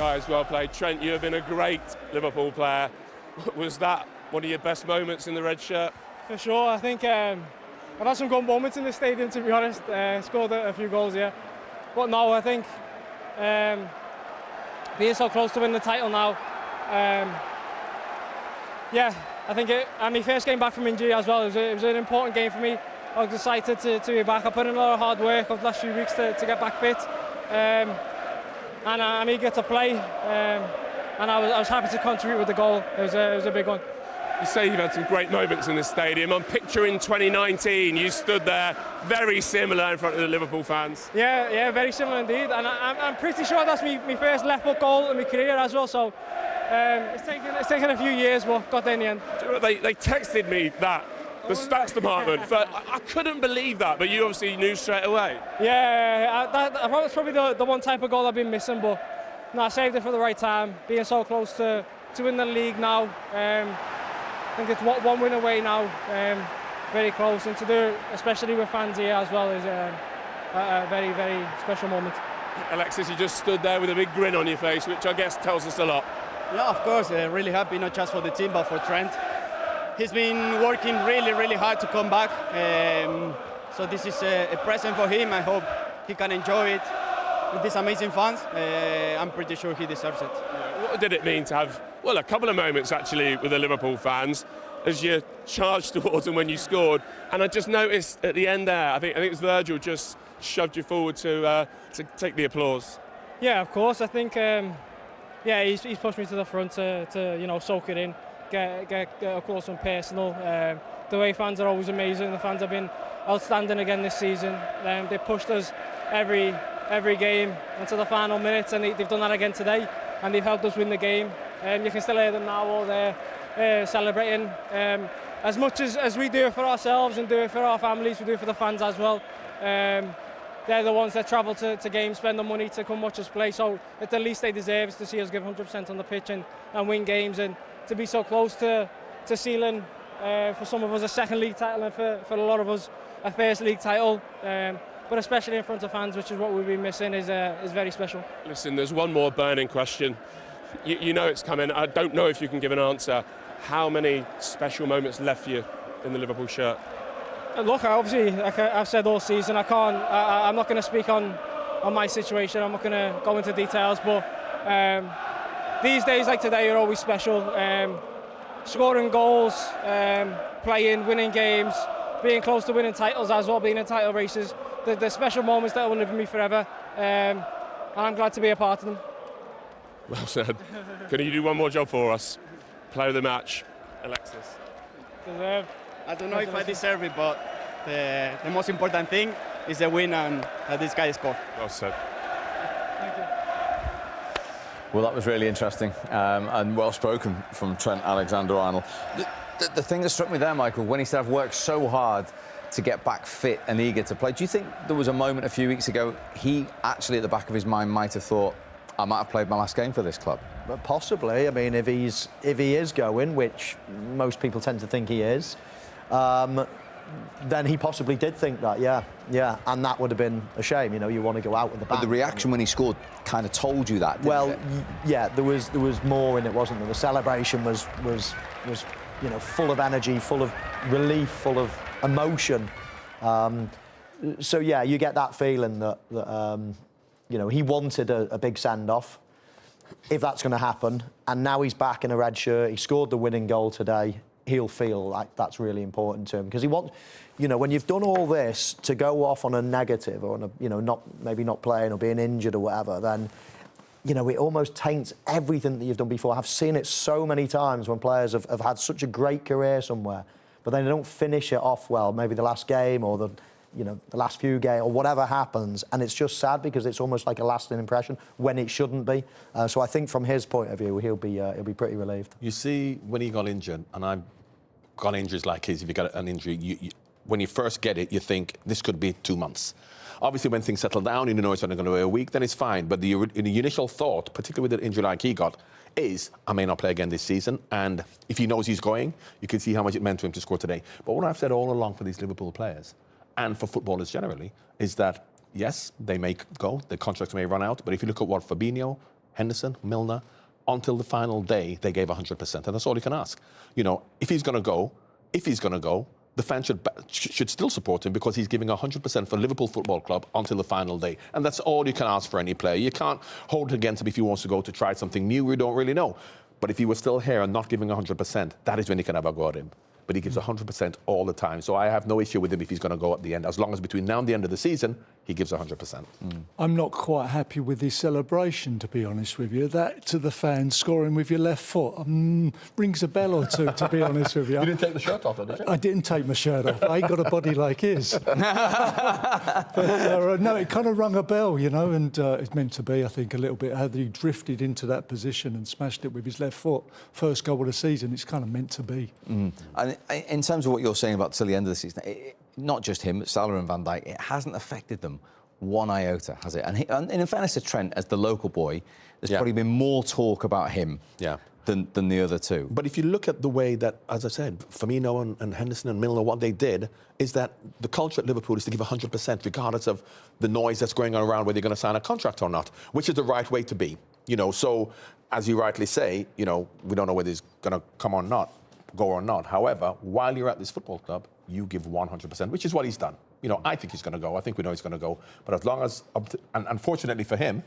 Guys, well played. Trent, you have been a great Liverpool player. Was that one of your best moments in the red shirt? For sure. I think I've had some good moments in the stadium, to be honest. Scored a few goals, yeah. But no, I think being so close to winning the title now, yeah, I think my first game back from injury as well, it was an important game for me. I was excited to be back. I put in a lot of hard work over the last few weeks to get back fit. And I'm eager to play. And I was happy to contribute with the goal. It was a big one. You say you've had some great moments in this stadium. I'm picturing 2019. You stood there, very similar in front of the Liverpool fans. Yeah, very similar indeed. And I'm pretty sure that's my first left foot goal in my career as well. So it's taken a few years, but got there in the end. They texted me that. The stats department, but I couldn't believe that, but you obviously knew straight away. Yeah, that's probably the one type of goal I've been missing, but no, I saved it for the right time. Being so close to win the league now, I think it's one win away now, very close, and to do it, especially with fans here as well, is a very, very special moment. Alexis, you just stood there with a big grin on your face, which I guess tells us a lot. Yeah, of course, really happy, not just for the team, but for Trent. He's been working really, really hard to come back. So this is a present for him. I hope he can enjoy it with these amazing fans. I'm pretty sure he deserves it. What did it mean to have, well, a couple of moments actually with the Liverpool fans as you charged towards them when you scored? And I just noticed at the end there, I think it was Virgil just shoved you forward to take the applause. Yeah, of course. I think, he's pushed me to the front to soak it in. Get up close and personal. The way fans are always amazing. The fans have been outstanding again this season. They pushed us every game until the final minutes, and they've done that again today. And they've helped us win the game. You can still hear them now all there celebrating. As much as we do it for ourselves and do it for our families, we do it for the fans as well. They're the ones that travel to games, spend the money to come watch us play. So at the least they deserve is to see us give 100% on the pitch and win games. And to be so close to sealing, for some of us, a second league title, and for a lot of us, a first league title. But especially in front of fans, which is what we've been missing, is very special. Listen, there's one more burning question. You know it's coming. I don't know if you can give an answer. How many special moments left for you in the Liverpool shirt? Look, obviously, like I've said all season, I'm not going to speak on my situation. I'm not going to go into details, but these days like today are always special. Scoring goals, playing, winning games, being close to winning titles as well, being in title races. The special moments that will live with me forever, and I'm glad to be a part of them. Well said. Can you do one more job for us? Player of the match, Alexis. Deserve. I don't know if I deserve it, but the most important thing is the win and that this guy scored. Well said. Thank you. Well, that was really interesting and well spoken from Trent Alexander-Arnold. The thing that struck me there, Michael, when he said, I've worked so hard to get back fit and eager to play, do you think there was a moment a few weeks ago he actually at the back of his mind might have thought, I might have played my last game for this club? But possibly. I mean, if he is going, which most people tend to think he is, then he possibly did think that, yeah, and that would have been a shame. You know, you want to go out with the bang. But the reaction when he scored kind of told you that, didn't it? Yeah, there was more in it, wasn't there? The celebration was full of energy, full of relief, full of emotion. So yeah, you get that feeling that he wanted a big send-off, if that's going to happen. And now he's back in a red shirt. He scored the winning goal today. He'll feel like that's really important to him, because he wants, when you've done all this, to go off on a negative or on a, maybe not playing or being injured or whatever, then it almost taints everything that you've done before. I've seen it so many times when players have had such a great career somewhere, but then they don't finish it off well, maybe the last game or the last few games or whatever happens, and it's just sad because it's almost like a lasting impression when it shouldn't be. So I think from his point of view, he'll be pretty relieved. You see, when he got injured, and I've got injuries like his, if you got an injury, when you first get it, you think this could be 2 months. Obviously, when things settle down, you know it's only going to be a week, then it's fine. But the initial thought, particularly with the injury like he got, is, I may not play again this season. And if he knows he's going, you can see how much it meant to him to score today. But what I've said all along for these Liverpool players, and for footballers generally, is that, yes, they may go, their contracts may run out, but if you look at what Fabinho, Henderson, Milner, until the final day, they gave 100%, and that's all you can ask. You know, if he's going to go, the fans should still support him because he's giving 100% for Liverpool Football Club until the final day. And that's all you can ask for any player. You can't hold it against him if he wants to go to try something new. We don't really know. But if he was still here and not giving 100%, that is when you can have a go at him. But he gives 100% all the time. So I have no issue with him if he's going to go at the end. As long as between now and the end of the season, he gives 100%. I'm not quite happy with his celebration, to be honest with you. That to the fans, scoring with your left foot, rings a bell or two, to be honest with you. You didn't take the shirt off, did you? I didn't take my shirt off. I ain't got a body like his. But, no, it kind of rung a bell, you know, and it's meant to be, I think, a little bit how he drifted into that position and smashed it with his left foot. First goal of the season, it's kind of meant to be. And in terms of what you're saying about till the end of the season, not just him, but Salah and Van Dijk, it hasn't affected them one iota, has it? And in fairness to Trent, as the local boy, there's probably been more talk about him than the other two. But if you look at the way that, as I said, Firmino and Henderson and Milner, what they did is that the culture at Liverpool is to give 100%, regardless of the noise that's going on around whether you're going to sign a contract or not, which is the right way to be. You know, so as you rightly say, you know, we don't know whether he's going to come or not, go or not. However, while you're at this football club, you give 100%, which is what he's done. You know, I think he's going to go. I think we know he's going to go. But as long as, and unfortunately for him,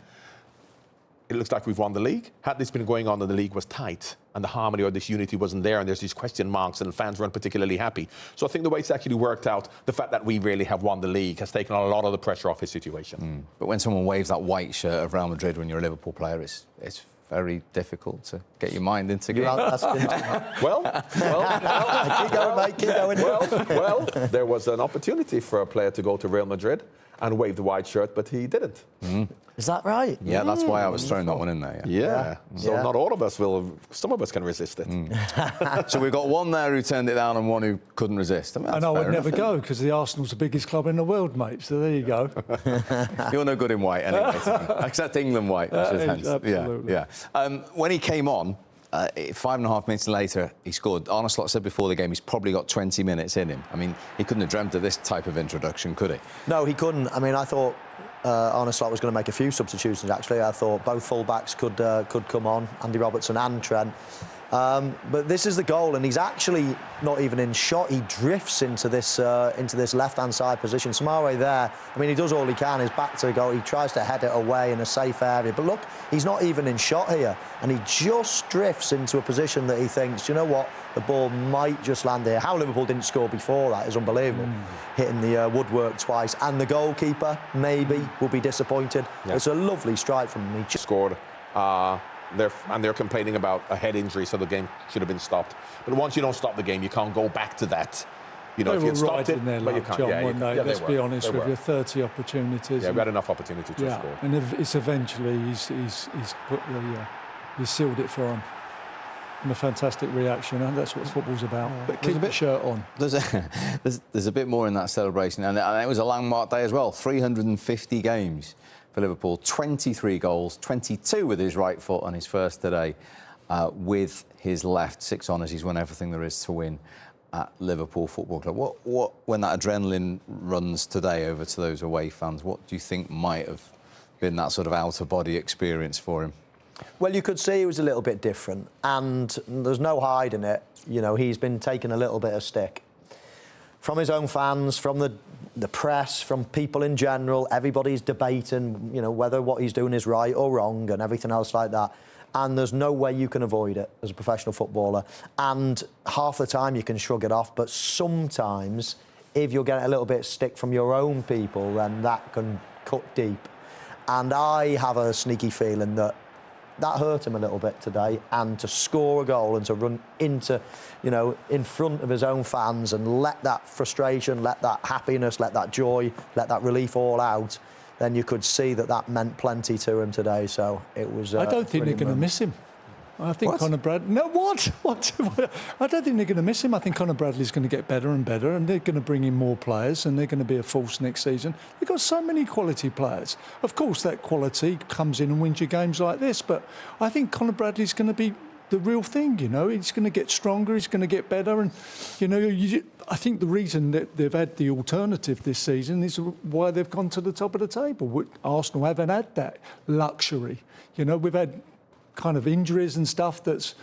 it looks like we've won the league. Had this been going on and the league was tight and the harmony or this unity wasn't there and there's these question marks and fans weren't particularly happy. So I think the way it's actually worked out, the fact that we really have won the league has taken a lot of the pressure off his situation. But when someone waves that white shirt of Real Madrid when you're a Liverpool player, it's very difficult to get your mind into gear. Well, keep going, mate, keep going. Well, there was an opportunity for a player to go to Real Madrid and wave the white shirt, but he didn't. Is that right? Yeah, that's why I was throwing that one in there. So not all of us will. Some of us can resist it. So we've got one there who turned it down and one who couldn't resist. I mean, And I would never go because the Arsenal's the biggest club in the world, mate. So there you go. You're no good in white anyway, except England white. Absolutely. Yeah. When he came on, 5.5 minutes later, he scored. Arne said before the game he's probably got 20 minutes in him. I mean, he couldn't have dreamt of this type of introduction, could he? No, he couldn't. I mean, I thought Arne was going to make a few substitutions, actually. I thought both full-backs could come on, Andy Robertson and Trent. But this is the goal, and he's actually not even in shot. He drifts into this left-hand side position. Soumaré there, I mean, he does all he can. He's back to the goal. He tries to head it away in a safe area. But look, he's not even in shot here. And he just drifts into a position that he thinks, you know what, the ball might just land here. How Liverpool didn't score before that is unbelievable. Hitting the woodwork twice. And the goalkeeper, maybe, will be disappointed. Yeah. It's a lovely strike from him. He just scored. They're complaining about a head injury, so the game should have been stopped. But once you don't stop the game, you can't go back to that. You know, they if you stopped right it, in their but you luck, can't. John, Let's be honest with you, 30 opportunities. Yeah, we had enough opportunity to score. And it's eventually he's put he's sealed it for him. And a fantastic reaction, and that's what football's about. But keep the shirt on. There's a bit more in that celebration, and it was a landmark day as well. 350 games for Liverpool, 23 goals, 22 with his right foot on his first today, with his left, 6 honours. He's won everything there is to win at Liverpool Football Club. What when that adrenaline runs today over to those away fans, what do you think might have been that sort of out-of-body experience for him? Well, you could see it was a little bit different, and there's no hiding it. You know, he's been taking a little bit of stick from his own fans, from the press, from people in general. Everybody's debating, you know, whether what he's doing is right or wrong and everything else like that. And there's no way you can avoid it as a professional footballer. And half the time you can shrug it off, but sometimes if you're getting a little bit of stick from your own people, then that can cut deep. And I have a sneaky feeling that hurt him a little bit today, and to score a goal and to run into, you know, in front of his own fans and let that frustration, let that happiness, let that joy, let that relief all out, then you could see that meant plenty to him today. So it was. I don't think they're going to miss him. I think Conor Bradley... No, what? I don't think they're going to miss him. I think Conor Bradley's going to get better and better, and they're going to bring in more players, and they're going to be a force next season. They've got so many quality players. Of course, that quality comes in and wins you games like this, but I think Conor Bradley's going to be the real thing, you know. He's going to get stronger, he's going to get better. And, you know, I think the reason that they've had the alternative this season is why they've gone to the top of the table. Arsenal haven't had that luxury. You know, we've had kind of injuries and stuff that's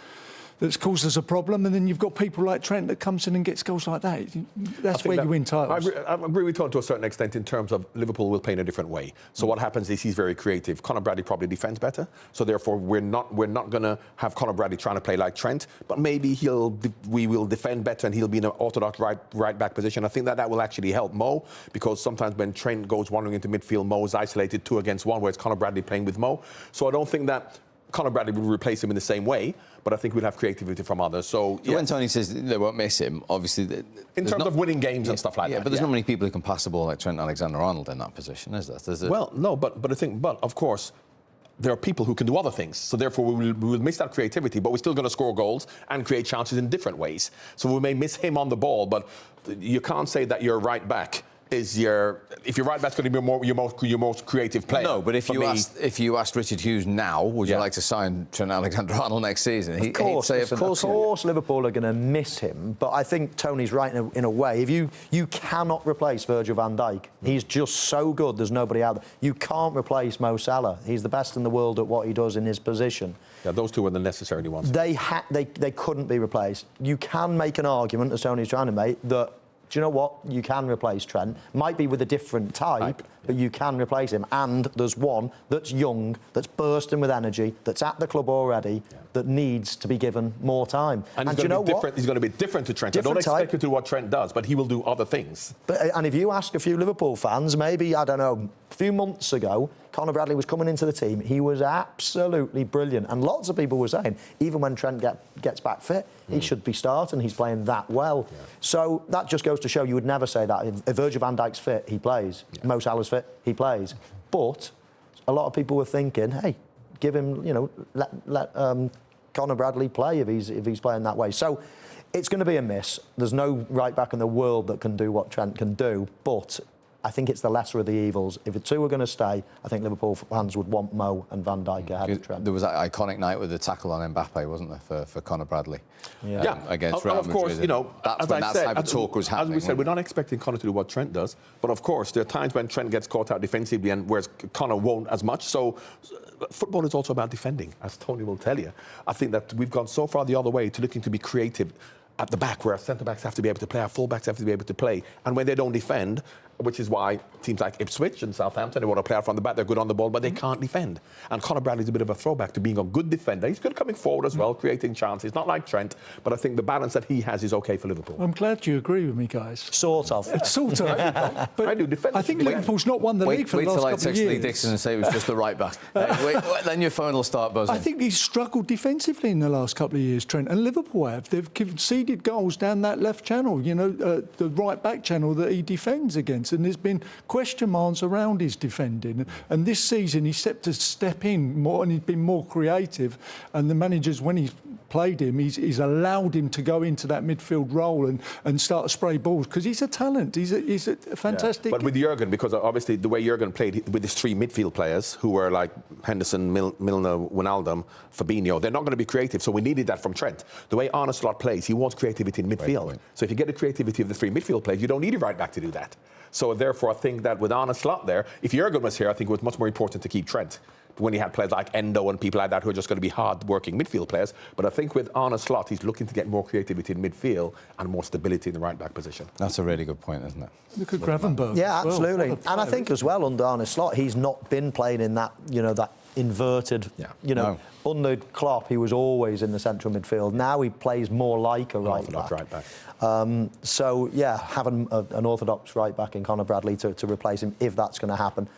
caused us a problem, and then you've got people like Trent that comes in and gets goals like that. That's where you win titles. I agree with Tom to a certain extent in terms of Liverpool will play in a different way. So what happens is he's very creative. Conor Bradley probably defends better, so therefore we're not going to have Conor Bradley trying to play like Trent, but maybe we will defend better and he'll be in an orthodox right back position. I think that will actually help Mo, because sometimes when Trent goes wandering into midfield, Mo is isolated 2 against 1, whereas Conor Bradley playing with Mo. So I don't think that Conor Bradley will replace him in the same way, but I think we'll have creativity from others. So yeah. When Tony says they won't miss him, obviously in terms of winning games and stuff like that. But there's not many people who can pass the ball like Trent Alexander-Arnold in that position, is there? Well, no, but I think, of course, there are people who can do other things. So therefore, we will miss that creativity, but we're still going to score goals and create chances in different ways. So we may miss him on the ball, but you can't say that your right back is if you're right back's going to be your most creative player. No, but if you asked Richard Hughes now, would you like to sign Trent Alexander-Arnold next season? Of course Liverpool are going to miss him, but I think Tony's right in a way. If you cannot replace Virgil van Dijk. He's just so good, there's nobody out there. You can't replace Mo Salah. He's the best in the world at what he does in his position. Yeah, those two are the necessary ones. They couldn't be replaced. You can make an argument, as Tony's trying to make, that do you know what? You can replace Trent. Might be with a different type, but you can replace him. And there's one that's young, that's bursting with energy, that's at the club already, that needs to be given more time. And he's going to be different to Trent. I don't expect him to do what Trent does, but he will do other things. And if you ask a few Liverpool fans, maybe, I don't know, a few months ago, Conor Bradley was coming into the team. He was absolutely brilliant. And lots of people were saying, even when Trent gets back fit, he should be starting. He's playing that well. Yeah. So that just goes to show you would never say that. If Virgil van Dijk's fit, he plays. Yeah. Mo Salah's fit, he plays. But a lot of people were thinking, hey, give him, you know, let Conor Bradley play if he's playing that way. So it's going to be a miss. There's no right back in the world that can do what Trent can do, but I think it's the lesser of the evils. If the two are going to stay, I think Liverpool fans would want Mo and Van Dijk ahead of Trent. There was that iconic night with the tackle on Mbappe, wasn't there, for Conor Bradley? Yeah. Against Real Madrid. Of course, you know, that's when that type of talk was happening. As we said, we're not expecting Conor to do what Trent does, but of course, there are times when Trent gets caught out defensively, and whereas Conor won't as much. So football is also about defending, as Tony will tell you. I think that we've gone so far the other way to looking to be creative at the back, where our centre-backs have to be able to play, our full-backs have to be able to play. And when they don't defend, which is why teams like Ipswich and Southampton, they want to play out from the back, they're good on the ball, but they can't defend. And Conor Bradley's a bit of a throwback to being a good defender. He's good coming forward as well, creating chances, not like Trent, but I think the balance that he has is OK for Liverpool. I'm glad you agree with me, guys. Sort of. Sort of. But I do defend. I think Liverpool's not won the league for the last couple of years. Wait till I text Lee Dixon and say it was just the right back. Then your phone will start buzzing. I think he's struggled defensively in the last couple of years, Trent, and Liverpool have. They've conceded goals down that left channel, you know, the right back channel that he defends against, and there's been question marks around his defending. And this season he's set to step in more, and he's been more creative. And the managers, when he's played him, he's allowed him to go into that midfield role and start to spray balls, because he's a talent. He's a fantastic. But with Jurgen, because obviously the way Jurgen played with his 3 midfield players who were like Henderson, Milner, Wijnaldum, Fabinho, they're not going to be creative. So we needed that from Trent. The way Arne plays, he wants creativity in midfield. So if you get the creativity of the 3 midfield players, you don't need a right back to do that. So therefore, I think that with Arne there, if Jurgen was here, I think it was much more important to keep Trent. When he had players like Endo and people like that who are just going to be hard-working midfield players. But I think with Arne he's looking to get more creativity in midfield and more stability in the right-back position. That's a really good point, isn't it? Look at Gravenberch. Yeah, absolutely. And I think as well, under Arne he's not been playing in that, you know, that inverted, under Klopp, he was always in the central midfield. Now he plays more like a right back. So, yeah, having an orthodox right back in Conor Bradley to replace him, if that's going to happen.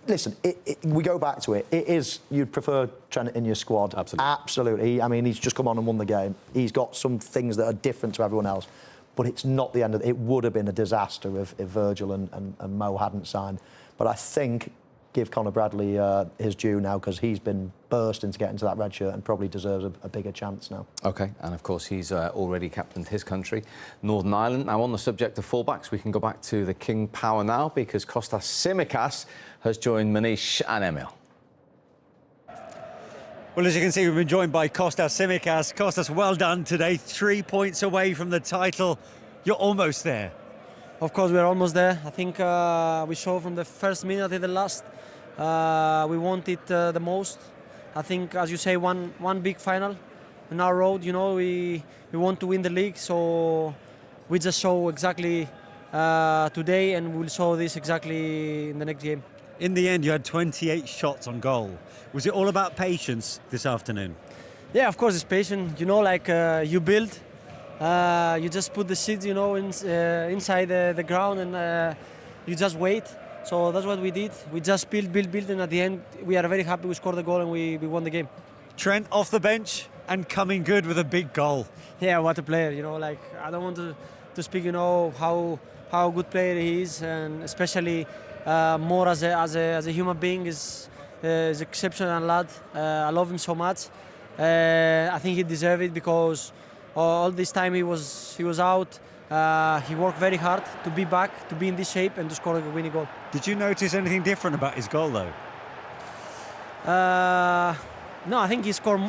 Listen, we go back to it. It is, you'd prefer Trent in your squad. Absolutely. I mean, he's just come on and won the game. He's got some things that are different to everyone else. But it's not the end of it. It would have been a disaster if Virgil and Mo hadn't signed. But I think give Conor Bradley his due now, because he's been bursting to get into that red shirt and probably deserves a bigger chance now. OK, and of course he's already captained his country, Northern Ireland. Now, on the subject of fullbacks, we can go back to the King Power now, because Kostas Tsimikas has joined Manish and Emile. Well, as you can see, we've been joined by Kostas Tsimikas. Kostas, well done today. 3 points away from the title. You're almost there. Of course, we're almost there. I think we showed from the first minute to the last, we want it the most. I think, as you say, one big final in our road. You know, we want to win the league, so we just show exactly today, and we'll show this exactly in the next game. In the end, you had 28 shots on goal. Was it all about patience this afternoon? Yeah, of course, it's patient. You know, like you build, you just put the seeds, you know, inside the ground, and you just wait. So that's what we did. We just build, and at the end, we are very happy we scored the goal and we won the game. Trent off the bench and coming good with a big goal. Yeah, what a player, you know, like I don't want to speak, you know, how good player he is, and especially more as a human being is exceptional lad. I love him so much. I think he deserved it because all this time he was out. He worked very hard to be back, to be in this shape, and to score a winning goal. Did you notice anything different about his goal, though? No, I think he scored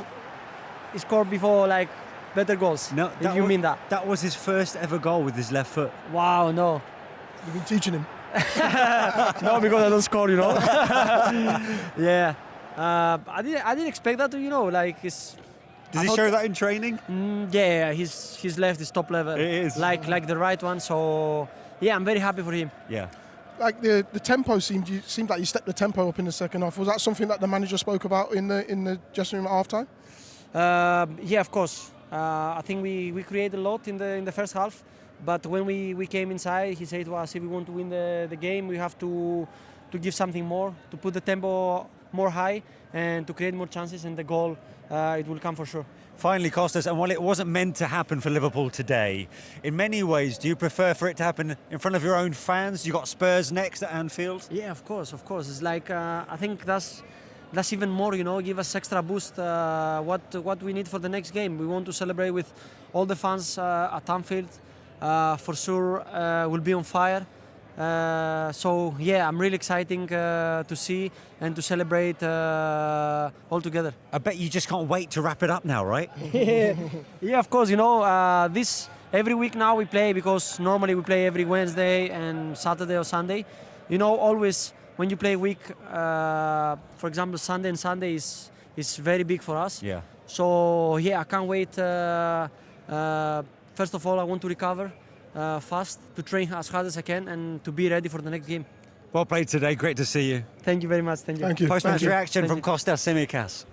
before, like, better goals. No, if you mean that. That was his first ever goal with his left foot. Wow, no. You've been teaching him. No, because I don't score, you know. Yeah. I didn't expect that to, you know, like it's. Does he show that in training? Yeah, his left is top level. It is. Like the right one. So yeah, I'm very happy for him. Yeah. Like the tempo seemed like you stepped the tempo up in the second half. Was that something that the manager spoke about in the dressing room at half time? Yeah, of course. I think we created a lot in the first half, but when we came inside, he said to us, if we want to win the game, we have to give something more, to put the tempo more high, and to create more chances, and the goal it will come for sure. Finally, Kostas, and while it wasn't meant to happen for Liverpool today, in many ways, do you prefer for it to happen in front of your own fans? You got Spurs next at Anfield. Yeah, of course. It's like I think that's even more, you know, give us extra boost. What we need for the next game. We want to celebrate with all the fans at Anfield. For sure, we'll be on fire. So yeah, I'm really excited to see and to celebrate all together. I bet you just can't wait to wrap it up now, right? Yeah, of course. You know, this every week now we play, because normally we play every Wednesday and Saturday or Sunday. You know, always when you play week, for example, Sunday and Sunday is very big for us. Yeah. So yeah, I can't wait. First of all, I want to recover fast, to train as hard as I can, and to be ready for the next game. Well played today. Great to see you. Thank you very much. Thank you. Thank you. Post-match Thank you. reaction from Kostas Tsimikas.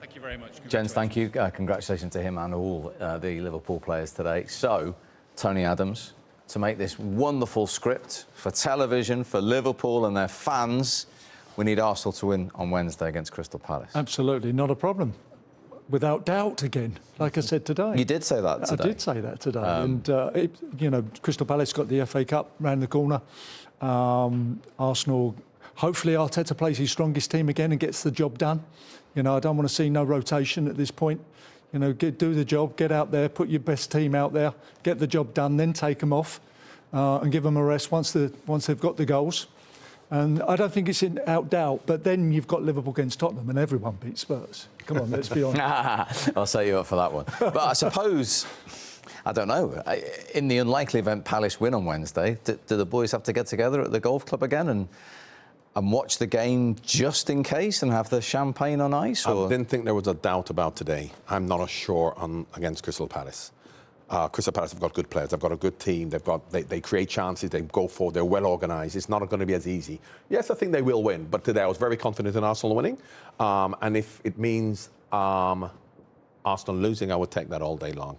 Thank you very much. Jens, thank you. Congratulations to him and all the Liverpool players today. So, Tony Adams, to make this wonderful script for television, for Liverpool and their fans, we need Arsenal to win on Wednesday against Crystal Palace. Absolutely, not a problem. Without doubt, again, like I said today. You did say that today. I did say that today. And, you know, Crystal Palace got the FA Cup round the corner. Arsenal, hopefully Arteta plays his strongest team again and gets the job done. You know, I don't want to see no rotation at this point. You know, do the job, get out there, put your best team out there, get the job done, then take them off and give them a rest once they've got the goals. And I don't think it's out doubt, but then you've got Liverpool against Tottenham and everyone beats Spurs. Come on, let's be honest. I'll set you up for that one. But I suppose, I don't know, in the unlikely event Palace win on Wednesday, do the boys have to get together at the golf club again and watch the game just in case and have the champagne on ice? Or? I didn't think there was a doubt about today. I'm not as sure against Crystal Palace. Crystal Palace have got good players. They've got a good team. They create chances. They go forward. They're well organised. It's not going to be as easy. Yes, I think they will win. But today I was very confident in Arsenal winning. And if it means Arsenal losing, I would take that all day long.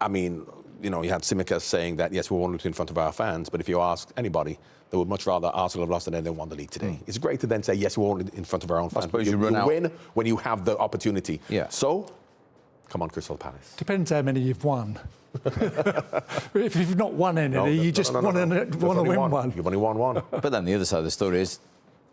I mean, you know, you had Tsimikas saying that, yes, we want to in front of our fans. But if you ask anybody, they would much rather Arsenal have lost than they won the league today. It's great to then say, yes, we want it in front of our own fans. I suppose you run out. win when you have the opportunity. Yeah. So, come on, Crystal Palace. Depends how many you've won. If you've not won any, you just want to win one. You've only won one. But then the other side of the story is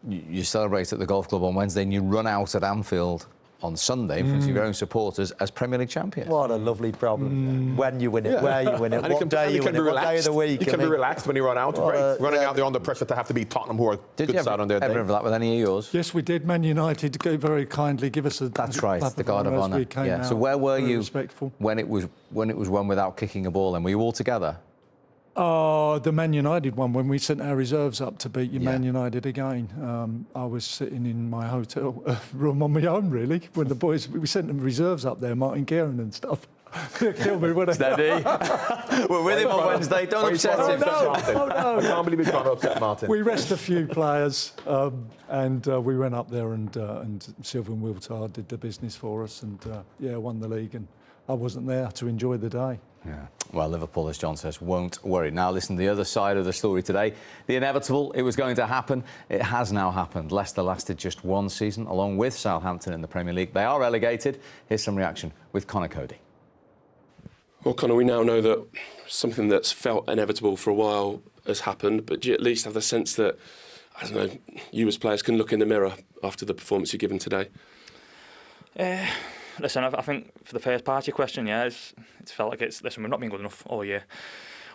you celebrate at the golf club on Wednesday and you run out at Anfield on Sunday in front of your own supporters as Premier League champions. What a lovely problem. When you win it, where you win it, what day you win it, what day of the week. You can be relaxed when you run out. Running out there under pressure to have to beat Tottenham, who are good side on their day. Did you ever have that with any of yours? Yes, we did. Man United very kindly give us a... That's right, the Guard of Honour. Yeah. So where were you when it was won without kicking a ball, and were you all together? Oh, the Man United one, when we sent our reserves up to beat Man United again. I was sitting in my hotel room on my own, really, when the boys... We sent them reserves up there, Martin Guerin and stuff. Kill me, wouldn't Steady. We're with him on Wednesday. Don't upset him. Oh, no. I can't believe he's trying to upset Martin. We rest a few players, and we went up there, and Sylvain Wiltard did the business for us, and won the league. And I wasn't there to enjoy the day. Yeah. Well, Liverpool, as John says, won't worry. Now, listen, the other side of the story today. The inevitable, it was going to happen. It has now happened. Leicester lasted just one season, along with Southampton in the Premier League. They are relegated. Here's some reaction with Conor Coady. Well, Conor, we now know that something that's felt inevitable for a while has happened, but do you at least have the sense that, I don't know, you as players can look in the mirror after the performance you've given today? Listen, I think for the first part of your question, it's felt like listen, we've not been good enough all year.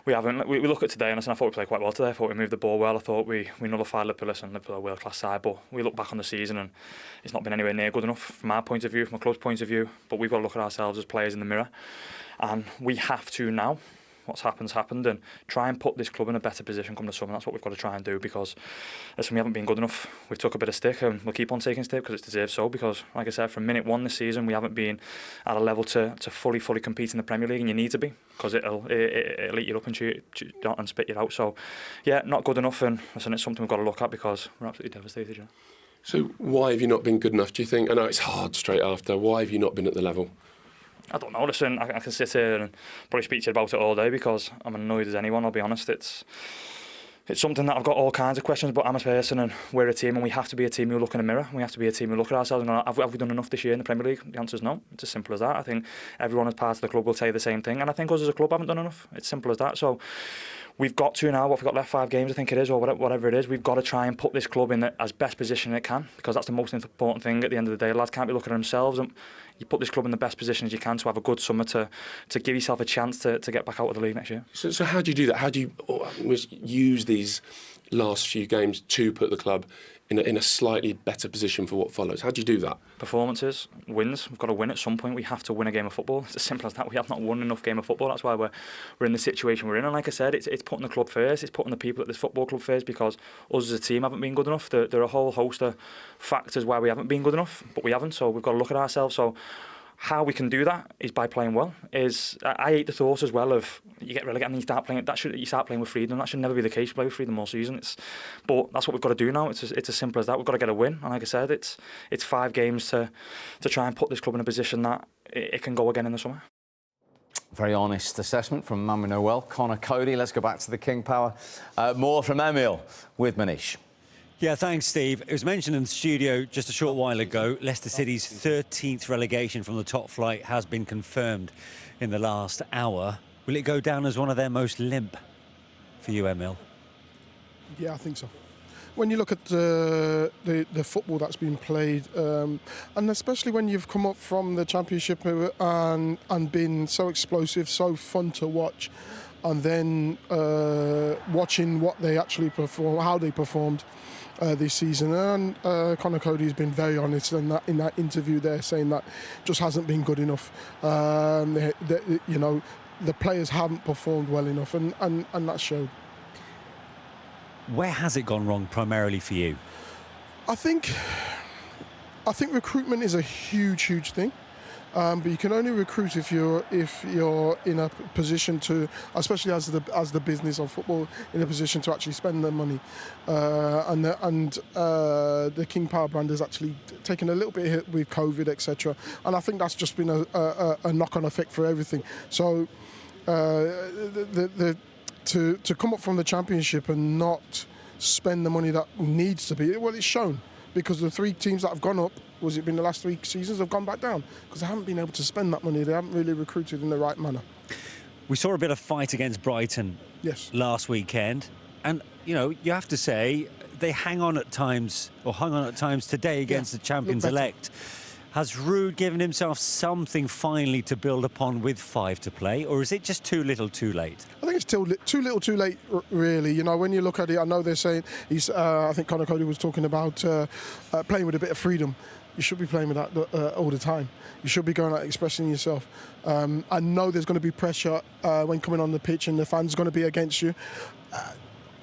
We haven't. We look at today, and I thought we played quite well today. I thought we moved the ball well. I thought we nullified Liverpool. Listen, Liverpool are a world-class side, but we look back on the season and it's not been anywhere near good enough from our point of view, from a club's point of view. But we've got to look at ourselves as players in the mirror, and we have to now. What's happened, and try and put this club in a better position come the summer. That's what we've got to try and do, because listen, we haven't been good enough. We've took a bit of stick, and we'll keep on taking stick because it's deserved so. Because, like I said, from minute one this season, we haven't been at a level to fully compete in the Premier League, and you need to be, because it'll eat you up and spit you out. So, not good enough, and listen, it's something we've got to look at because we're absolutely devastated. Yeah. So why have you not been good enough, do you think? I know it's hard straight after. Why have you not been at the level? I don't know. Listen, I can sit here and probably speak to you about it all day because I'm annoyed as anyone. I'll be honest. It's something that I've got all kinds of questions about. I'm a person and we're a team, and we have to be a team who look in the mirror. We have to be a team who look at ourselves and go, have we done enough this year in the Premier League? The answer is no. It's as simple as that. I think everyone as part of the club will say the same thing, and I think us as a club haven't done enough. It's simple as that. So we've got to now, what we've got left, 5 games I think it is, or whatever it is, we've got to try and put this club in the as best position it can, because that's the most important thing at the end of the day. Lads can't be looking at themselves, and you put this club in the best position as you can to have a good summer, to give yourself a chance to get back out of the league next year. So how do you do that? How do you use these last few games to put the club in a slightly better position for what follows? How do you do that? Performances, wins. We've got to win at some point. We have to win a game of football. It's as simple as that. We have not won enough game of football. That's why we're in the situation we're in. And like I said, it's putting the club first. It's putting the people at this football club first, because us as a team haven't been good enough. There are a whole host of factors why we haven't been good enough, but we haven't. So we've got to look at ourselves. So how we can do that is by playing well. I hate the thought as well of you get relegated and you start playing with freedom. That should never be the case. You play with freedom all season. But that's what we've got to do now. It's as simple as that. We've got to get a win. And like I said, it's 5 games to try and put this club in a position that it can go again in the summer. Very honest assessment from man we know well, Conor Coady. Let's go back to the King Power. More from Emile with Manish. Yeah, thanks, Steve. It was mentioned in the studio just a short while ago, Leicester City's 13th relegation from the top flight has been confirmed in the last hour. Will it go down as one of their most limp for you, Emile? Yeah, I think so. When you look at the football that's been played, and especially when you've come up from the Championship and been so explosive, so fun to watch, and then watching what they actually perform, how they performed this season, and Conor Coady's been very honest in that interview there, saying that just hasn't been good enough. The players haven't performed well enough, and that showed. Where has it gone wrong primarily for you? I think recruitment is a huge thing. But you can only recruit if you're in a position to, especially as the business of football, in a position to actually spend the money. And the King Power brand has actually taken a little bit of hit with COVID, etc. And I think that's just been a knock-on effect for everything. So to come up from the Championship and not spend the money that needs to be, well, it's shown, because the 3 teams that have gone up, was it been the last 3 seasons, have gone back down because they haven't been able to spend that money. They haven't really recruited in the right manner. We saw a bit of fight against Brighton last weekend, and you have to say they hung on at times today against the champions elect. Has Ruud given himself something finally to build upon with 5 to play, or is it just too little too late? I think it's too little too late, really. You know, when you look at it, I know they're saying I think Conor Coady was talking about playing with a bit of freedom. You should be playing with that all the time. You should be going out expressing yourself. I know there's going to be pressure when coming on the pitch, and the fans are going to be against you.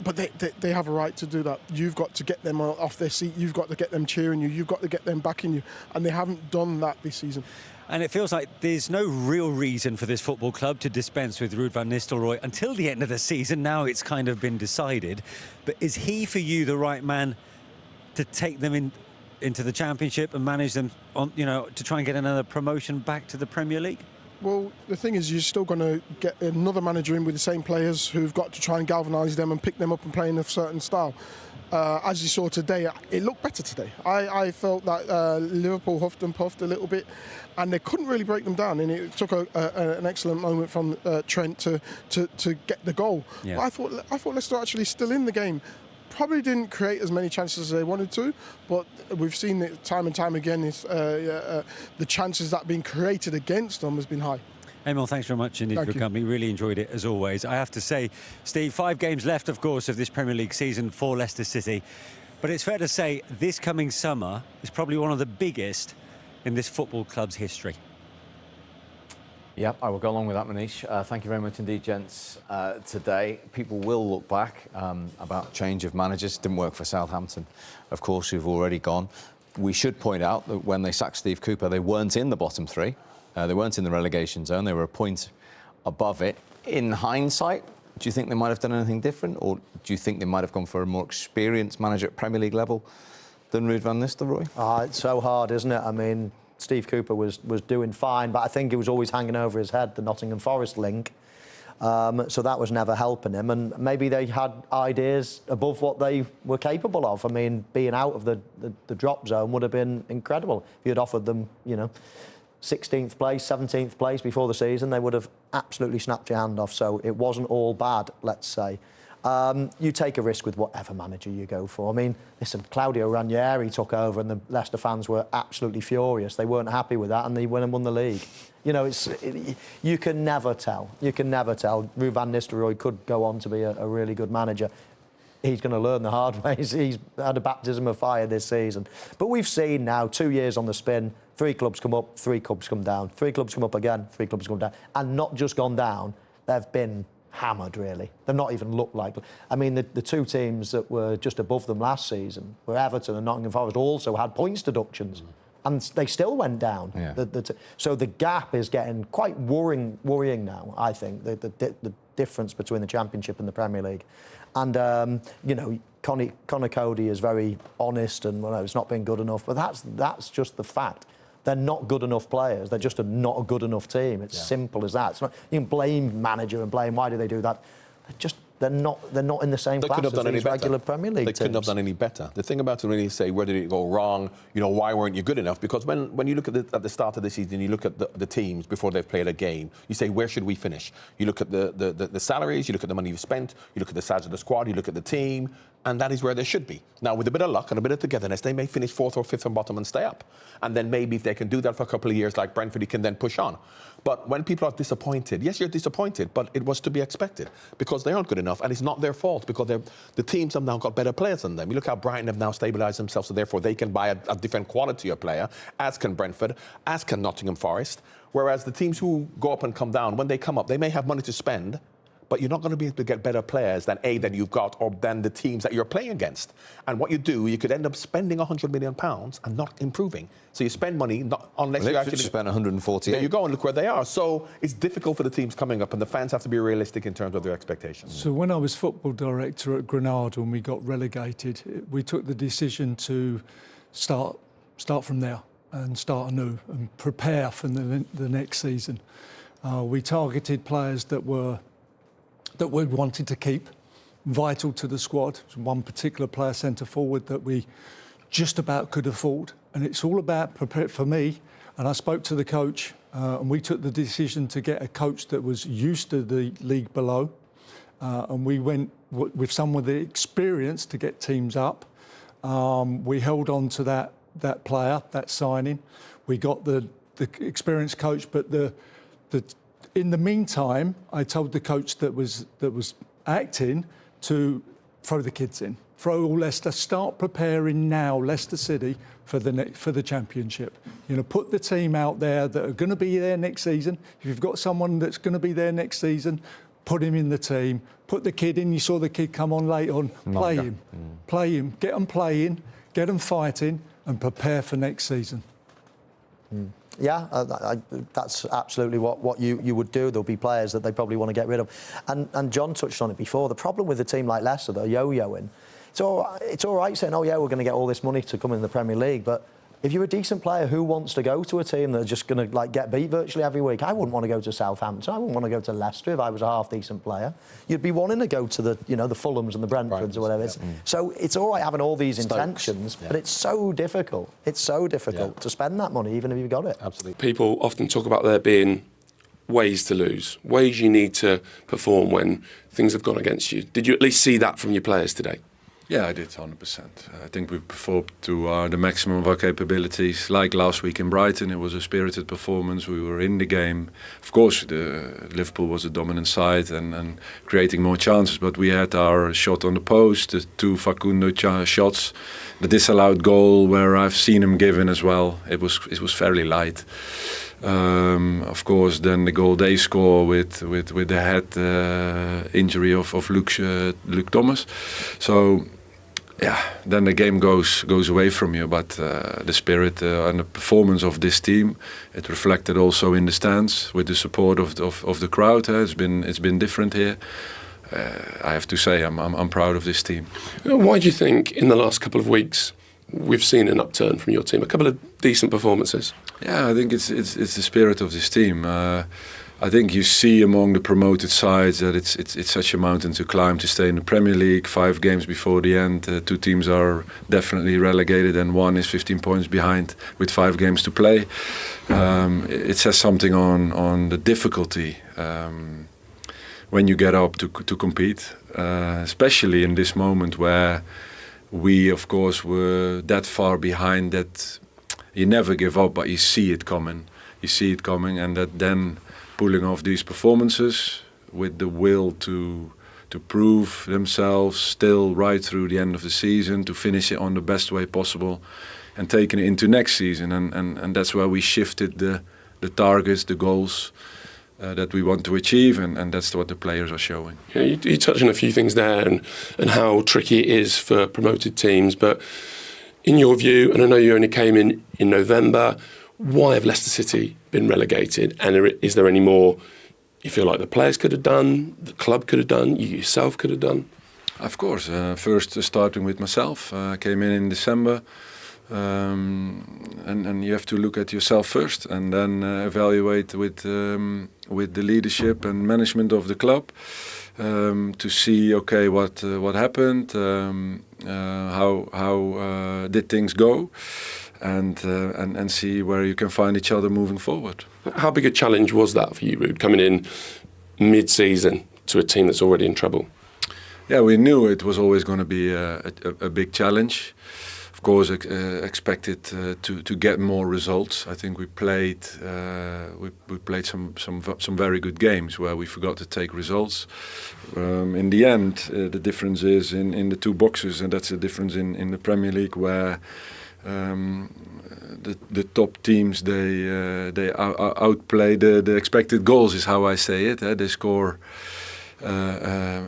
But they have a right to do that. You've got to get them off their seat. You've got to get them cheering you. You've got to get them backing you. And they haven't done that this season. And it feels like there's no real reason for this football club to dispense with Ruud van Nistelrooy until the end of the season. Now it's kind of been decided. But is he, for you, the right man to take them into the Championship and manage them on, you know, to try and get another promotion back to the Premier League? Well, the thing is, you're still going to get another manager in with the same players who've got to try and galvanise them and pick them up and play in a certain style. As you saw today, it looked better today. I felt that Liverpool huffed and puffed a little bit, and they couldn't really break them down. And it took an excellent moment from Trent to get the goal. Yeah. But I thought Leicester actually still in the game. Probably didn't create as many chances as they wanted to, but we've seen it time and time again. The chances that being created against them has been high. Emile, thanks very much indeed for your company. Really enjoyed it, as always. I have to say, Steve, 5 games left, of course, of this Premier League season for Leicester City. But it's fair to say this coming summer is probably one of the biggest in this football club's history. Yep, I will go along with that, Manish. Thank you very much indeed, gents, today. People will look back about change of managers. Didn't work for Southampton, of course, who've already gone. We should point out that when they sacked Steve Cooper, they weren't in the bottom 3. They weren't in the relegation zone. They were a point above it. In hindsight, do you think they might have done anything different, or do you think they might have gone for a more experienced manager at Premier League level than Ruud van Nistelrooy? It's so hard, isn't it? I mean, Steve Cooper was doing fine, but I think it was always hanging over his head, the Nottingham Forest link. So that was never helping him. And maybe they had ideas above what they were capable of. I mean, being out of the drop zone would have been incredible. If you had offered them, you know, 16th place, 17th place before the season, they would have absolutely snapped your hand off. So it wasn't all bad, let's say. You take a risk with whatever manager you go for. I mean, listen, Claudio Ranieri took over and the Leicester fans were absolutely furious. They weren't happy with that and they went and won the league. You know, you can never tell. You can never tell. Ruud van Nistelrooy could go on to be a really good manager. He's going to learn the hard way. He's had a baptism of fire this season. But we've seen now 2 years on the spin, 3 clubs come up, 3 clubs come down, 3 clubs come up again, 3 clubs come down. And not just gone down, they've been hammered, really. They've not even looked like... I mean, the 2 teams that were just above them last season were Everton and Nottingham Forest, also had points deductions. And they still went down. Yeah. So the gap is getting quite worrying now, I think, the difference between the Championship and the Premier League. And, you know, Conor Coady is very honest and, well, it's not been good enough. But that's just the fact. They're not good enough players. They're just not a good enough team. It's simple as that. It's not, you can blame manager and blame why do they do that. They're not in the same class as these regular Premier League teams. They couldn't have done any better. The thing about it, really, say, where did it go wrong? You know, why weren't you good enough? Because when you look at the start of the season, you look at the teams before they've played a game, you say, where should we finish? You look at the salaries, you look at the money you've spent, you look at the size of the squad, you look at the team, and that is where they should be. Now, with a bit of luck and a bit of togetherness, they may finish 4th or 5th from bottom and stay up. And then maybe if they can do that for a couple of years, like Brentford, you can then push on. But when people are disappointed, yes, you're disappointed, but it was to be expected because they aren't good enough, and it's not their fault because the teams have now got better players than them. You look how Brighton have now stabilised themselves, so therefore they can buy a different quality of player, as can Brentford, as can Nottingham Forest. Whereas the teams who go up and come down, when they come up, they may have money to spend, but you're not going to be able to get better players than you've got or than the teams that you're playing against. And what you do, you could end up spending £100 million and not improving. So you spend money unless you actually spend 148. There you go, and look where they are. So it's difficult for the teams coming up, and the fans have to be realistic in terms of their expectations. So when I was football director at Granada and we got relegated, we took the decision to start from there and start anew and prepare for the next season. We targeted players that we wanted to keep, vital to the squad. One particular player, centre forward, that we just about could afford. And it's all about prepare for me. And I spoke to the coach, and we took the decision to get a coach that was used to the league below. And we went with some of the experience to get teams up. We held on to that that player, that signing. We got the experienced coach, but in the meantime, I told the coach that was acting to throw the kids in, throw all Leicester, start preparing now, Leicester City, for the championship. You know, put the team out there that are going to be there next season. If you've got someone that's going to be there next season, put him in the team. Put the kid in. You saw the kid come on late on. Play him. Get them playing. Get them fighting, and prepare for next season. Yeah, that's absolutely what you would do. There'll be players that they probably want to get rid of. And John touched on it before. The problem with a team like Leicester, they're yo-yoing. It's all right saying, oh, yeah, we're going to get all this money to come in the Premier League, but if you're a decent player, who wants to go to a team that's just going to get beat virtually every week? I wouldn't want to go to Southampton. I wouldn't want to go to Leicester if I was a half-decent player. You'd be wanting to go to the Fulhams and the Brentfords or whatever. So it's all right having all these intentions, but it's so difficult. It's so difficult to spend that money, even if you've got it. Absolutely. People often talk about there being ways to lose, ways you need to perform when things have gone against you. Did you at least see that from your players today? Yeah, I did, 100%. I think we performed to the maximum of our capabilities. Like last week in Brighton, it was a spirited performance. We were in the game. Of course, Liverpool was the dominant side and creating more chances, but we had our shot on the post, the two Facundo shots, the disallowed goal where I've seen him given as well. It was fairly light. Of course, then the goal they score with the head injury of Luke Thomas. So. Yeah, then the game goes away from you. But the spirit and the performance of this team, it reflected also in the stands with the support of the crowd. It's been different here. I have to say, I'm proud of this team. Why do you think in the last couple of weeks we've seen an upturn from your team? A couple of decent performances. Yeah, I think it's the spirit of this team. I think you see among the promoted sides that it's such a mountain to climb to stay in the Premier League. 5 games before the end, 2 teams are definitely relegated and 1 is 15 points behind with 5 games to play. It says something on the difficulty when you get up to compete, especially in this moment where we, of course, were that far behind that you never give up, but you see it coming. You see it coming, and that then pulling off these performances with the will to prove themselves still right through the end of the season, to finish it on the best way possible and taking it into next season. And that's where we shifted the targets, the goals that we want to achieve, and that's what the players are showing. Yeah, you touched on a few things there and how tricky it is for promoted teams, but in your view, and I know you only came in November, why have Leicester City been relegated? And is there any more you feel like the players could have done, the club could have done, you yourself could have done? Of course. First, starting with myself. I came in December. And you have to look at yourself first and then evaluate with the leadership and management of the club to see, okay, what happened, how did things go, and see where you can find each other moving forward. How big a challenge was that for you, Ruud, coming in mid-season to a team that's already in trouble? Yeah, we knew it was always going to be a big challenge. Of course, expected to get more results. I think we played some very good games where we forgot to take results. In the end, the difference is in the 2 boxes, and that's the difference in the Premier League where. The top teams they outplay the expected goals is how I say it. They score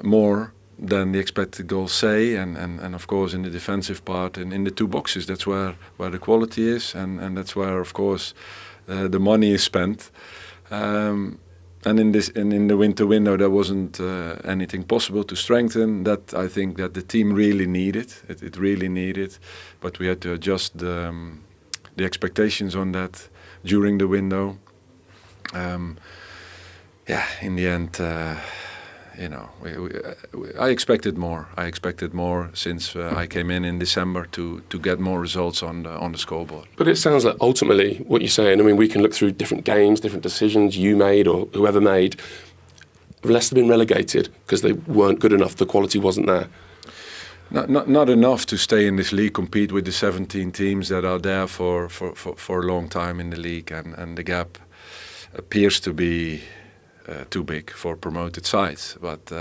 more than the expected goals say, and of course in the defensive part and in the 2 boxes that's where the quality is, and that's where of course the money is spent. And in the winter window there wasn't anything possible to strengthen. That I think that the team really needed. It really needed, but we had to adjust the expectations on that during the window. In the end, I expected more. I expected more since I came in December to get more results on the scoreboard. But it sounds like ultimately what you're saying, I mean, we can look through different games, different decisions you made or whoever made. Have Leicester been relegated because they weren't good enough, the quality wasn't there? not enough to stay in this league, compete with the 17 teams that are there for a long time in the league, and the gap appears to be too big for promoted sides. But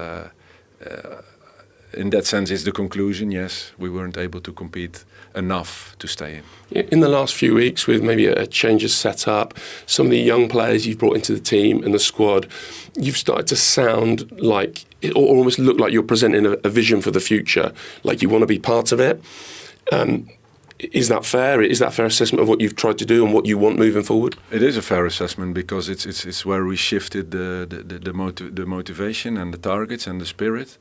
in that sense, is the conclusion, yes, we weren't able to compete enough to stay in. In the last few weeks, with maybe a change of setup, some of the young players you've brought into the team and the squad, you've started to sound like, or almost look like you're presenting a vision for the future, like you want to be part of it. Is that fair? Is that a fair assessment of what you've tried to do and what you want moving forward? It is a fair assessment, because it's where we shifted the motivation and the targets and the spirit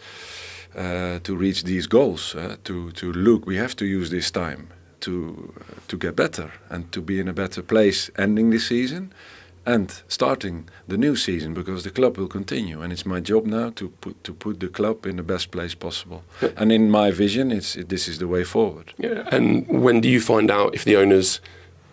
to reach these goals. To look, we have to use this time to get better and to be in a better place, ending this season and starting the new season, because the club will continue, and it's my job now to put the club in the best place possible. Yeah. And in my vision, this is the way forward. Yeah. And when do you find out if the owners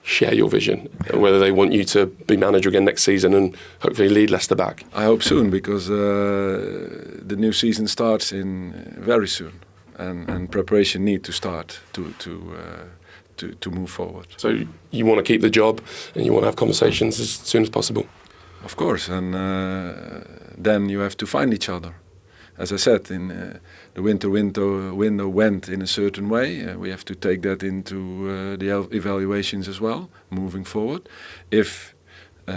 share your vision, whether they want you to be manager again next season and hopefully lead Leicester back? I hope soon, because the new season starts in very soon, and preparation need to start to move forward. So you want to keep the job and you want to have conversations as soon as possible? Of course, and then you have to find each other. As I said, in the window went in a certain way. We have to take that into the evaluations as well, moving forward. If we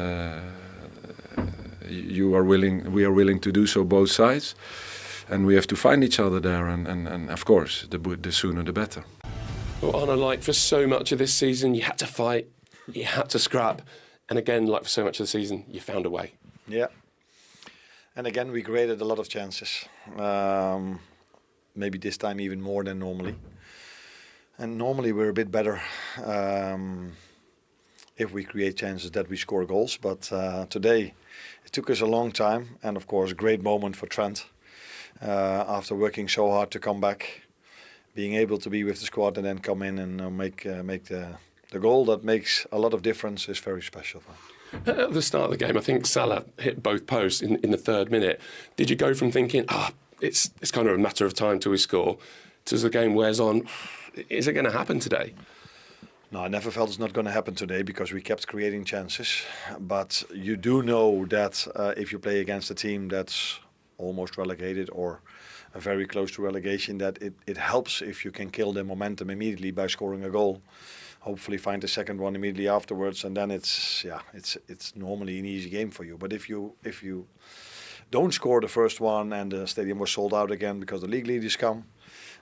are willing to do so, both sides, and we have to find each other there. And of course, the sooner the better. Well, Arne, like for so much of this season, you had to fight, you had to scrap, and again, like for so much of the season, you found a way. Yeah. And again, we created a lot of chances. Maybe this time even more than normally. And normally we're a bit better if we create chances that we score goals. But today it took us a long time, and of course, a great moment for Trent. After working so hard to come back, being able to be with the squad and then come in and make the goal that makes a lot of difference is very special for him. At the start of the game, I think Salah hit both posts in the 3rd minute. Did you go from thinking, it's kind of a matter of time till we score, to as the game wears on, is it going to happen today? No, I never felt it's not going to happen today, because we kept creating chances. But you do know that if you play against a team that's almost relegated or very close to relegation, that it helps if you can kill the momentum immediately by scoring a goal. Hopefully find the second one immediately afterwards, and then it's normally an easy game for you. But if you don't score the first one and the stadium was sold out again because the league leaders come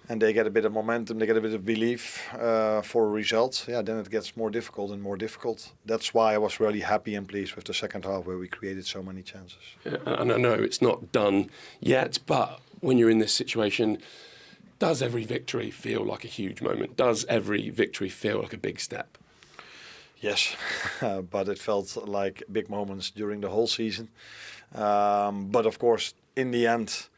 and they get a bit of momentum, they get a bit of belief for a result, then it gets more difficult and more difficult. That's why I was really happy and pleased with the second half, where we created so many chances. Yeah, and I know it's not done yet, but when you're in this situation, does every victory feel like a huge moment? Does every victory feel like a big step? Yes, but it felt like big moments during the whole season. But of course, in the end,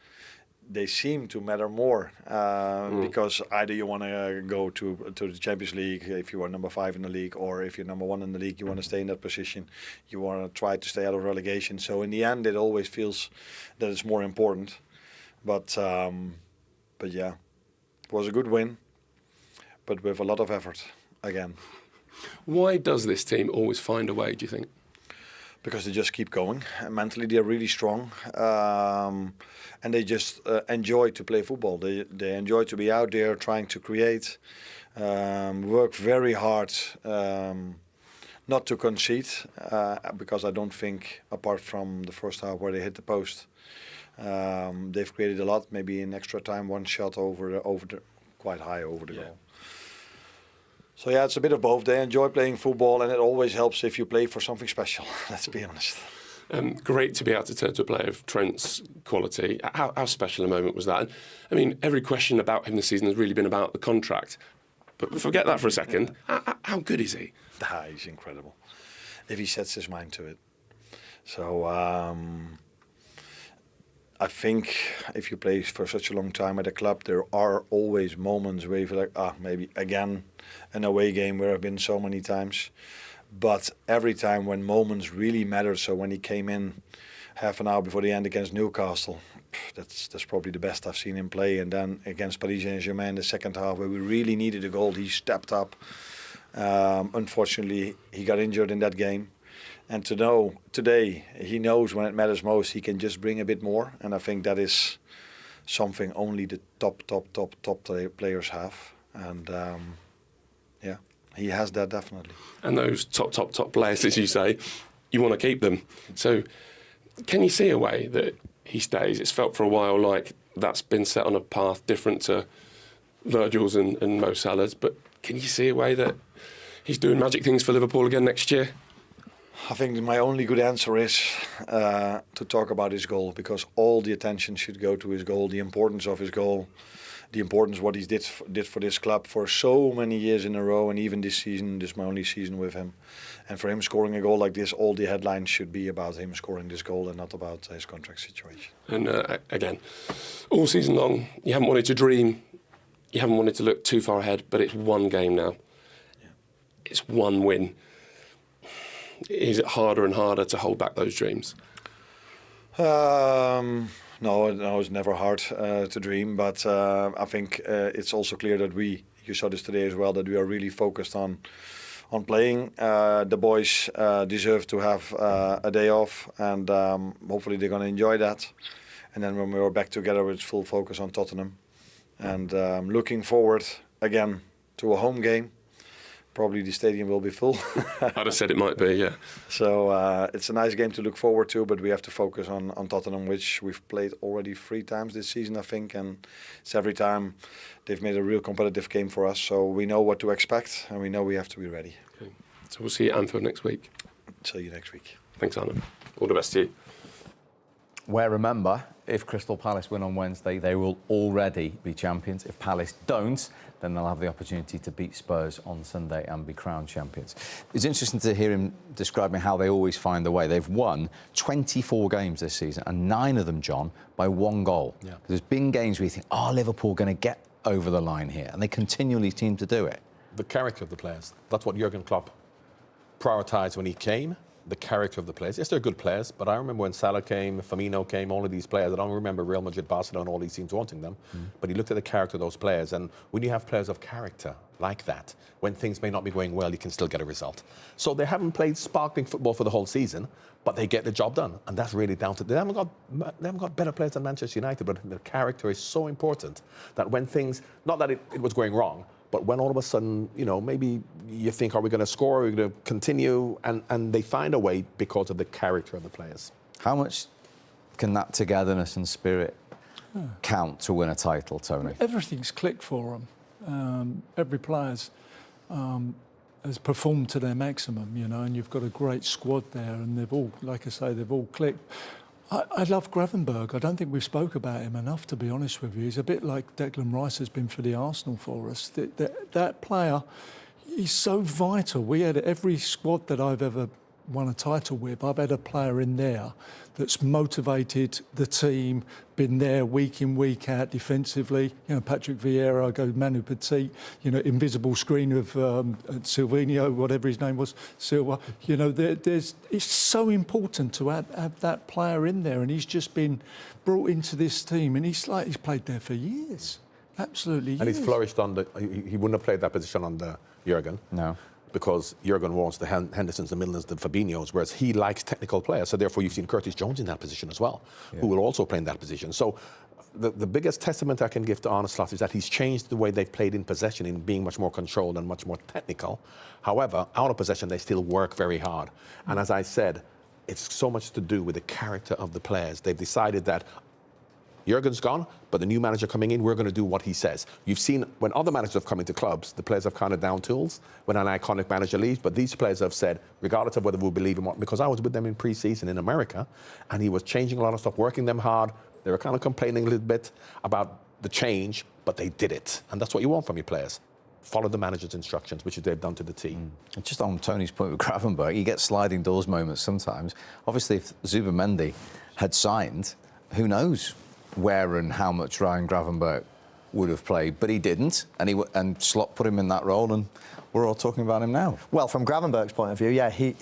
they seem to matter more because either you want to go to the Champions League if you are number 5 in the league, or if you're number 1 in the league, you want to stay in that position. You want to try to stay out of relegation. So in the end, it always feels that it's more important. But yeah, it was a good win, but with a lot of effort again. Why does this team always find a way, do you think? Because they just keep going. Mentally, they're really strong, and they just enjoy to play football. They enjoy to be out there trying to create, work very hard, not to concede, because I don't think, apart from the first half where they hit the post, they've created a lot. Maybe in extra time, one shot quite high over the goal. So yeah, it's a bit of both. They enjoy playing football, and it always helps if you play for something special. Let's be honest. Great to be able to turn to a player of Trent's quality. How special a moment was that? And, I mean, every question about him this season has really been about the contract. But forget that for a second. How good is he? He's incredible, if he sets his mind to it. So I think if you play for such a long time at a club, there are always moments where you feel like, maybe again an away game where I've been so many times. But every time when moments really matter, so when he came in half an hour before the end against Newcastle. That's probably the best I've seen him play. And then against Paris Saint-Germain, the second half, where we really needed a goal, he stepped up. Unfortunately, he got injured in that game. And to know today, he knows when it matters most, he can just bring a bit more. And I think that is something only the top players have. And yeah, he has that definitely. And those top players, as you say, you want to keep them. So can you see a way that he stays? It's felt for a while like that's been set on a path different to Virgil's and Mo Salah's, but can you see a way that he's doing magic things for Liverpool again next year? I think my only good answer is to talk about his goal, because all the attention should go to his goal, the importance of his goal, the importance what he did for this club for so many years in a row, and even this season, this is my only season with him. And for him scoring a goal like this, all the headlines should be about him scoring this goal and not about his contract situation. And again, all season long, you haven't wanted to dream, you haven't wanted to look too far ahead, but it's one game now. Yeah. It's one win. Is it harder and harder to hold back those dreams? No, it's never hard to dream, but I think it's also clear that you saw this today as well, that we are really focused on playing. The boys deserve to have a day off, and hopefully they're going to enjoy that. And then when we are back together, with full focus on Tottenham, and looking forward again to a home game. Probably the stadium will be full. I'd have said it might be, yeah. So it's a nice game to look forward to, but we have to focus on Tottenham, which we've played already 3 times this season, I think, and it's every time they've made a real competitive game for us. So we know what to expect, and we know we have to be ready. Okay. So we'll see you at Anfield next week. See you next week. Thanks, Arne. All the best to you. Where, remember, if Crystal Palace win on Wednesday, they will already be champions. If Palace don't, then they'll have the opportunity to beat Spurs on Sunday and be crowned champions. It's interesting to hear him describing how they always find the way. They've won 24 games this season, and 9 of them, John, by 1 goal. Yeah. There's been games where you think, Liverpool going to get over the line here, and they continually seem to do it. The character of the players. That's what Jurgen Klopp prioritised when he came. The character of the players. Yes, they're good players, but I remember when Salah came, Firmino came, all of these players. I don't remember Real Madrid, Barcelona, all these teams wanting them. But he looked at the character of those players, and when you have players of character like that, when things may not be going well, you can still get a result. So they haven't played sparkling football for the whole season, but they get the job done, and that's really down to them. They haven't got better players than Manchester United, but their character is so important that when things, not that it was going wrong, but when all of a sudden, maybe you think, are we going to score? Are we going to continue? And they find a way because of the character of the players. How much can that togetherness and spirit count to win a title, Tony? Everything's clicked for them. Every player's has performed to their maximum, and you've got a great squad there, and they've all, like I say, they've all clicked. I love Gravenberch. I don't think we've spoke about him enough, to be honest with you. He's a bit like Declan Rice has been for the Arsenal for us. That player, he's so vital. We had every squad that I've ever won a title with, I've had a player in there that's motivated the team, been there week in, week out defensively. Patrick Vieira, I go Manu Petit, invisible screen of Silvinho, whatever his name was, Silva. It's so important to have that player in there, and he's just been brought into this team, and he's played there for years. Absolutely. And he's flourished he wouldn't have played that position under Jurgen. No. Because Jurgen wants the Hendersons, the Milners, the Fabinhos, whereas he likes technical players. So therefore you've seen Curtis Jones in that position as well, who will also play in that position. So the biggest testament I can give to Arne Slot is that he's changed the way they've played in possession, in being much more controlled and much more technical. However, out of possession, they still work very hard. And as I said, it's so much to do with the character of the players. They've decided that Jurgen's gone, but the new manager coming in, we're going to do what he says. You've seen when other managers have come into clubs, the players have kind of down tools when an iconic manager leaves, but these players have said, regardless of whether we believe him or not, because I was with them in pre-season in America, and he was changing a lot of stuff, working them hard. They were kind of complaining a little bit about the change, but they did it. And that's what you want from your players. Follow the manager's instructions, which they've done to the team. Just on Tony's point with Gravenberch, you get sliding doors moments sometimes. Obviously, if Zubimendi had signed, who knows where and how much Ryan Gravenberch would have played, but he didn't, and Slot put him in that role, and we're all talking about him now. Well, from Gravenberch's point of view, yeah, he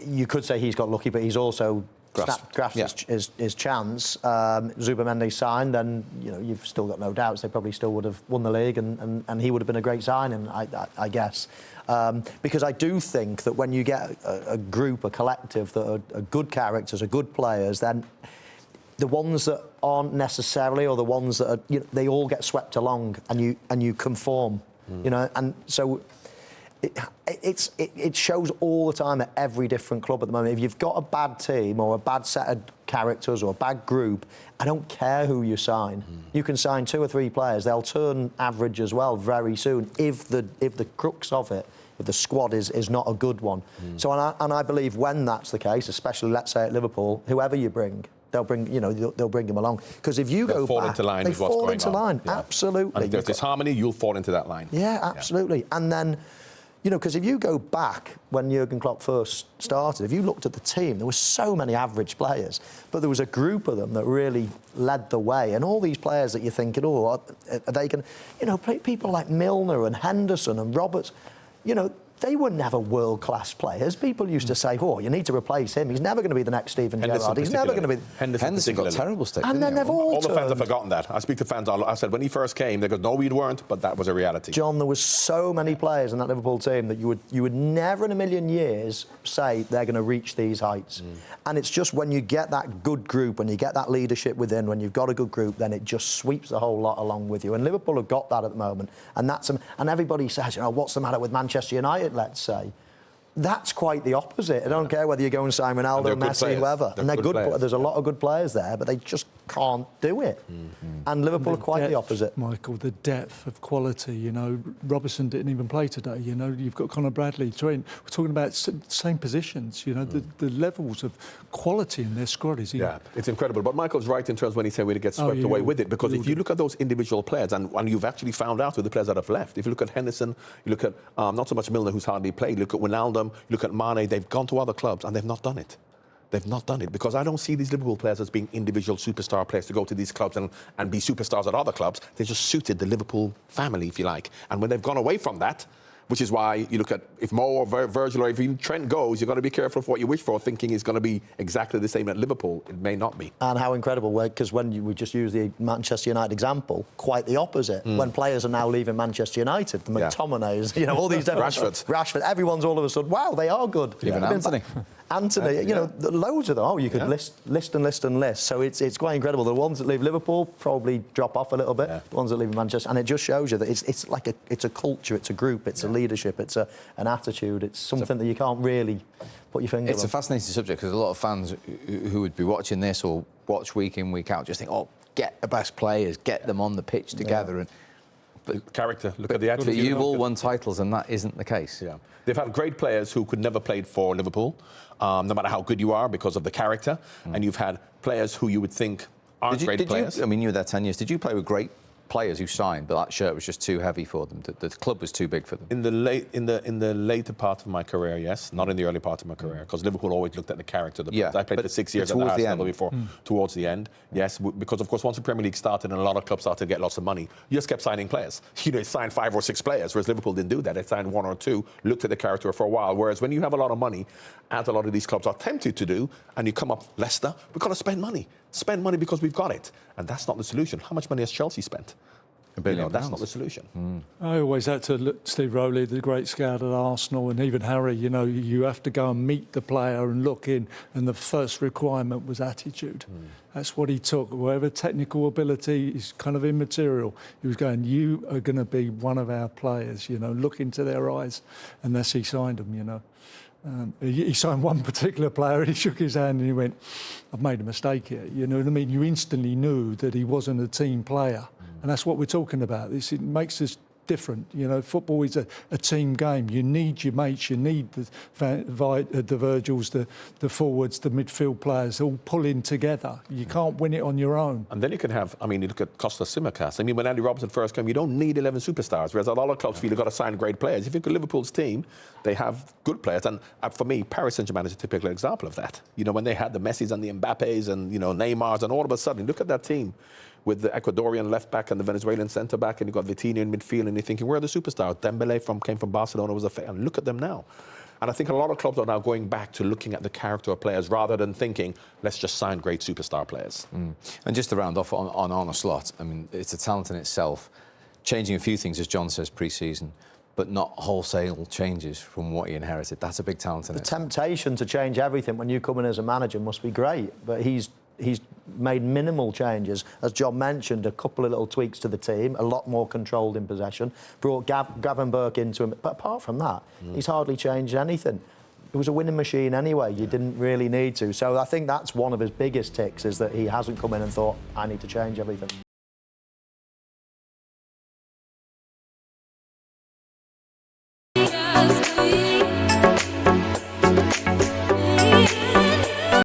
you could say he's got lucky, but he's also grasped his chance. Zubimendi signed, then you've still got no doubts they probably still would have won the league, and he would have been a great signing, I guess. Because I do think that when you get a group, a collective that are good characters, are good players, then the ones that aren't necessarily, or the ones that are, they all get swept along, and you conform, and so. It shows all the time at every different club at the moment. If you've got a bad team or a bad set of characters or a bad group, I don't care who you sign. You can sign 2 or 3 players; they'll turn average as well very soon. If the crux of it, if the squad is not a good one. So I believe when that's the case, especially let's say at Liverpool, whoever you bring. They'll bring him along, because if you go back, they fall into line. Yeah. Absolutely. And if there's disharmony, you'll fall into that line. Yeah, absolutely. Yeah. And then. Because if you go back when Jurgen Klopp first started, if you looked at the team, there were so many average players, but there was a group of them that really led the way. And all these players that you're thinking, are they going to, people like Milner and Henderson and Roberts, they were never world-class players. People used to say, you need to replace him. He's never going to be the next Steven Gerrard. He's never going to be... Henderson got terrible state. And then they've all the fans have forgotten that. I speak to fans, I said, when he first came, they go, no, we weren't, but that was a reality. John, there was so many players in that Liverpool team that you would never in a million years say they're going to reach these heights. And it's just when you get that good group, when you get that leadership within, when you've got a good group, then it just sweeps the whole lot along with you. And Liverpool have got that at the moment. And and everybody says, what's the matter with Manchester United, let's say. That's quite the opposite. I don't care whether you go and sign Ronaldo, Messi, whoever. They're good. There's a lot of good players there, but they just can't do it. And Liverpool are quite the opposite. Michael, the depth of quality. Robertson didn't even play today. You've got Conor Bradley, Trent. We're talking about same positions. The levels of quality in their squad is. Yeah, it's incredible. But Michael's right in terms when he said we'd get swept away with it, because if you look at those individual players, and you've actually found out with the players that have left. If you look at Henderson, you look at not so much Milner, who's hardly played. You look at Wijnaldum. You look at Mane, they've gone to other clubs and they've not done it. They've not done it because I don't see these Liverpool players as being individual superstar players to go to these clubs and be superstars at other clubs. They just suited the Liverpool family, if you like. And when they've gone away from that, which is why you look at if Mo or Virgil or if even Trent goes, you've got to be careful of what you wish for, thinking he's going to be exactly the same at Liverpool. It may not be. And how incredible, because when we just use the Manchester United example, quite the opposite. When players are now leaving Manchester United, the McTominays, all these different... Rashford, everyone's all of a sudden, wow, they are good. Even Anthony. Loads of them. You could list. So it's quite incredible. The ones that leave Liverpool probably drop off a little bit. The ones that leave Manchester, and it just shows you that it's like a culture, it's a group, it's a leadership, it's an attitude, it's something that you can't really put your finger on. It's a fascinating subject because a lot of fans who would be watching this or watch week in, week out just think, get the best players, get them on the pitch together. But character, look at the attitude. But you've all won titles and that isn't the case. Yeah. They've had great players who could never played for Liverpool, no matter how good you are because of the character. And you've had players who you would think aren't great players. You were there 10 years. Did you play with great players who signed, but that shirt was just too heavy for them? The club was too big for them. In the later part of my career, yes, not in the early part of my career, because Liverpool always looked at the character of the players. I played for 6 years at the Arsenal level before. Towards the end, yes, because of course once the Premier League started and a lot of clubs started to get lots of money, you just kept signing players. They signed 5 or 6 players, whereas Liverpool didn't do that. They signed 1 or 2, looked at the character for a while. Whereas when you have a lot of money, as a lot of these clubs are tempted to do, and you come up, Leicester, we've got to spend money. Spend money because we've got it. And that's not the solution. How much money has Chelsea spent? £1 billion. That's not the solution. I always had to look Steve Rowley, the great scout at Arsenal, and even Harry, you have to go and meet the player and look in, and the first requirement was attitude. That's what he took. Whatever technical ability is kind of immaterial. He was going, you are going to be one of our players, look into their eyes. And that's he signed them, He signed one particular player and he shook his hand and he went, I've made a mistake here. You know what I mean? You instantly knew that he wasn't a team player. And that's what we're talking about. It makes us different. Football is a team game. You need your mates, you need the Virgils, the forwards, the midfield players all pulling together. You can't win it on your own. And then you can have, you look at Kostas Tsimikas. When Andy Robertson first came, you don't need 11 superstars, whereas a lot of clubs feel you've got to sign great players. If you look at Liverpool's team, they have good players. And for me, Paris Saint-Germain is a typical example of that. When they had the Messis and the Mbappes and, Neymars, and all of a sudden, look at that team with the Ecuadorian left-back and the Venezuelan centre-back, and you've got Vitinha in midfield, and you're thinking, where are the superstars? Dembele came from Barcelona, was a fan. Look at them now. And I think a lot of clubs are now going back to looking at the character of players rather than thinking, let's just sign great superstar players. And just to round off on Arne Slot, I mean, it's a talent in itself. Changing a few things, as John says, pre-season, but not wholesale changes from what he inherited. That's a big talent in it. The temptation to change everything when you come in as a manager must be great, but he's made minimal changes. As John mentioned, a couple of little tweaks to the team, a lot more controlled in possession, brought Gavin Burke into him. But apart from that, he's hardly changed anything. It was a winning machine anyway. You didn't really need to. So I think that's one of his biggest ticks, is that he hasn't come in and thought, I need to change everything.